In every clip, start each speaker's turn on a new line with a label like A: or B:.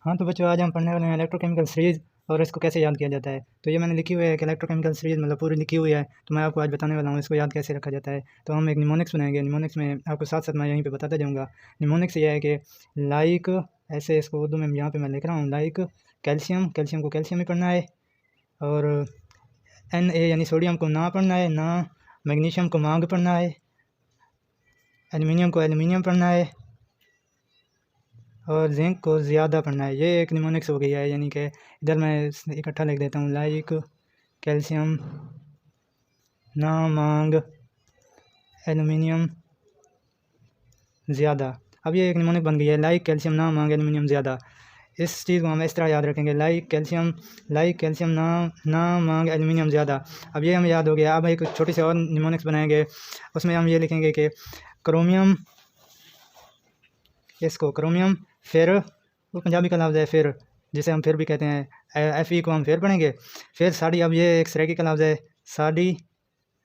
A: हाँ तो बच्चों, आज हम पढ़ने वाले हैं इलेक्ट्रोकेमिकल सीरीज़ और इसको कैसे याद किया जाता है। तो ये मैंने लिखी हुई है कि इलेक्ट्रोकेमिकल सीरीज़ मतलब पूरी लिखी हुई है, तो मैं आपको आज बताने वाला हूँ इसको याद कैसे रखा जाता है। तो हम एक निमोनिक्स बनाएंगे। निमोनिक्स में आपको साथ साथ मैं यहीं पे बताता जाऊँगा। निमोनिक्स ये है कि लाइक, ऐसे इसको उर्दू में यहाँ पे मैं लिख रहा हूँ, लाइक कैल्शियम, कैल्शियम को कैल्शियम ही पढ़ना है, और Na यानी सोडियम को ना पढ़ना है ना, मैग्नीशियम को मांग पढ़ना है, एल्युमिनियम को एल्युमिनियम पढ़ना है, और जिंक को ज़्यादा पढ़ना है। ये एक निमोनिक्स हो गई है, यानी कि इधर मैं इकट्ठा लिख देता हूँ, लाइक कैल्शियम ना मांग एल्युमिनियम ज़्यादा। अब ये एक निमोनिक बन गई है, लाइक कैल्शियम ना मांग एल्युमिनियम ज़्यादा। इस चीज़ को हम इस तरह याद रखेंगे, लाइक कैल्शियम ना मांग एल्युमिनियम ज़्यादा। अब ये हमें याद हो गया। अब एक छोटी सी और निमोनिक्स बनाएंगे, उसमें हम ये लिखेंगे कि क्रोमियम, इसको क्रोमियम फिर, वो पंजाबी का लफ्ज़ है फिर, जिसे हम फिर भी कहते हैं, Fe को हम फिर पढ़ेंगे। फिर साड़ी, अब ये एक सराइकी का लफ्ज़ है,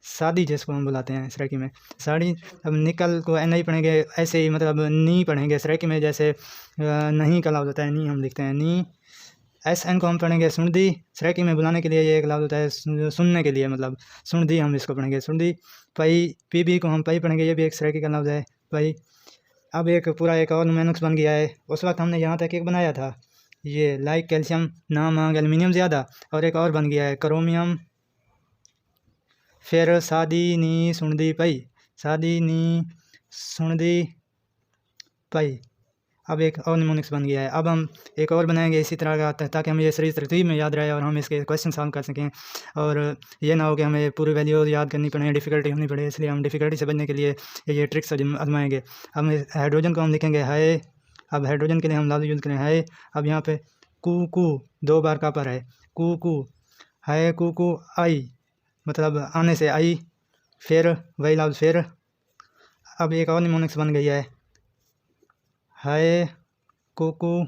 A: सादी जिसको हम बुलाते हैं सराइकी में, साड़ी। अब निकल को नहीं पढ़ेंगे, ऐसे ही मतलब नी पढ़ेंगे सराइकी में, जैसे नहीं का लफ्ज़ होता है, नी हम लिखते हैं नी। SN को हम पढ़ेंगे सुनदी, सराइकी में बुलाने के लिए ये एक लफ्ज़ होता है सुनने के लिए, मतलब सुनदी हम इसको पढ़ेंगे सुनदी। पई, PB को हम पई पढ़ेंगे, ये भी एक सराइकी का लफ्ज़ है, पई। अब एक पूरा एक और निमोनिक्स बन गया है। उस वक्त हमने यहाँ तक एक बनाया था, ये लाइक कैल्शियम ना मांग एल्युमिनियम ज़्यादा, और एक और बन गया है क्रोमियम फिर सादी नी सुनदी पई, सादी नी सुनदी पई। अब एक और निमोनिक्स बन गया है। अब हम एक और बनाएंगे इसी तरह का, ताकि हमें ये सीरीज़ तरतीब में याद रहे और हम इसके क्वेश्चन सॉल्व कर सकें, और ये ना हो कि हमें पूरी वैल्यूज याद करनी पड़े, डिफ़िकल्टी होनी पड़े। इसलिए हम डिफ़िकल्टी से बचने के लिए ये ट्रिक्स आजमाएंगे। अब हाइड्रोजन को हम लिखेंगे हाय। अब हाइड्रोजन के लिए हम लफ्ज़ यूज़ करें हाय। अब यहाँ पे कू 2 बार का पर है, कू हाय, कू आई, मतलब आने से आई, फिर वही लफ्ज़ फिर। अब एक और निमोनिक्स बन गई है, हाय कुकू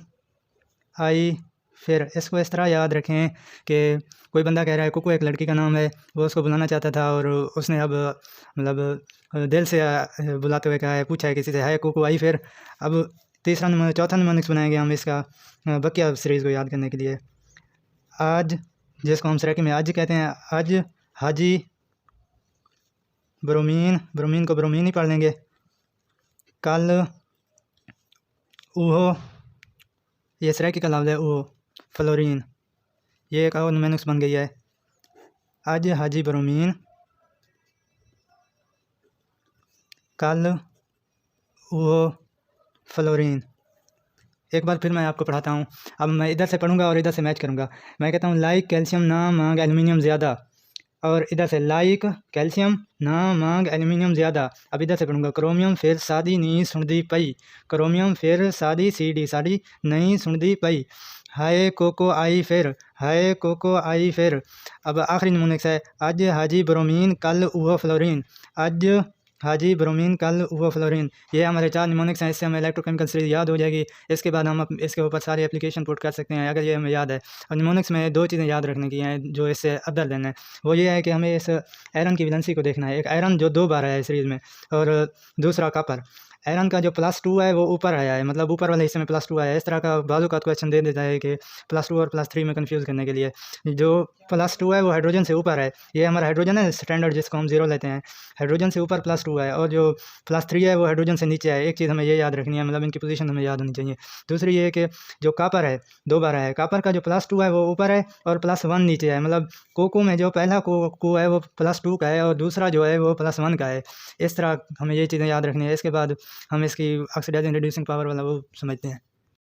A: आई फिर। इसको इस तरह याद रखें कि कोई बंदा कह रहा है कुकू एक लड़की का नाम है, वो उसको बुलाना चाहता था, और उसने अब मतलब दिल से बुलाते हुए कहा है, पूछा है किसी से, हाय कुकू आई फिर। अब चौथा निमोनिक्स बनाएंगे हम इसका बकिया सीरीज़ को याद करने के लिए। आज, जिसको हम सराइकी में आज कहते हैं, आज हाजी ब्रोमीन को ब्रोमीन ही पढ़ लेंगे। कल ऊहो, ये सराइकी का लफ्ज़ है ऊहो, फ्लोरीन। ये एक और निमोनिक्स बन गई है, आज हाजी ब्रोमीन, कल ऊहो फ्लोरीन। एक बार फिर मैं आपको पढ़ाता हूँ। अब मैं इधर से पढ़ूंगा और इधर से मैच करूँगा। मैं कहता हूँ लाइक कैल्शियम ना मांग एल्युमिनियम ज़्यादा, और इधर से लाइक कैल्शियम ना मांग एल्युमिनियम ज़्यादा। अब इधर से पढ़ूंगा क्रोमियम फिर सादी नी सुनदी पई, क्रोमियम फिर सादी CD साड़ी नहीं सुनदी पई, हाय कोको आई फिर, हाय कोको आई फिर। अब आखिरी निमोनिक्स है, आज हाजी ब्रोमीन कल ऊहो फ्लोरीन, आज हाजी ब्रोमीन कल ऊहो फ्लोरीन। ये हमारे 4 निमोनिक्स हैं। इससे हमें इलेक्ट्रोकेमिकल सीरीज याद हो जाएगी। इसके बाद हम इसके ऊपर सारी एप्लीकेशन पुट कर सकते हैं, अगर ये हमें याद है। और निमोनिक्स में 2 चीज़ें याद रखने की हैं जो इससे अदर देन है। वो ये है कि हमें इस आयरन की वैलेंसी को देखना है। एक आयरन जो 2 बार आया है सीरीज़ में, और दूसरा कॉपर। आयरन का जो +2 है वो ऊपर आया है, मतलब ऊपर वाले हिस्से में +2 आया है। इस तरह का बाजू का क्वेश्चन दे देता है कि +2 और +3 में कंफ्यूज करने के लिए। जो +2 है वो हाइड्रोजन से ऊपर है, ये हमारा हाइड्रोजन है स्टैंडर्ड, जिसको हम 0 लेते हैं। हाइड्रोजन से ऊपर +2 है, और जो +3 है वो हाइड्रोजन से नीचे है। एक चीज़ हमें ये याद रखनी है, मतलब इनकी पोजीशन हमें याद होनी चाहिए। दूसरी ये कि जो कॉपर है 2 बार है, कॉपर का जो +2 है वो ऊपर है और +1 नीचे है। मतलब कोको में जो पहला को है वो +2 का है, और दूसरा जो है वो +1 का है। इस तरह हमें ये चीज़ें याद रखनी है। इसके बाद हम इसकी ऑक्सीडाइजिंग रिड्यूसिंग पावर वाला वो समझते हैं।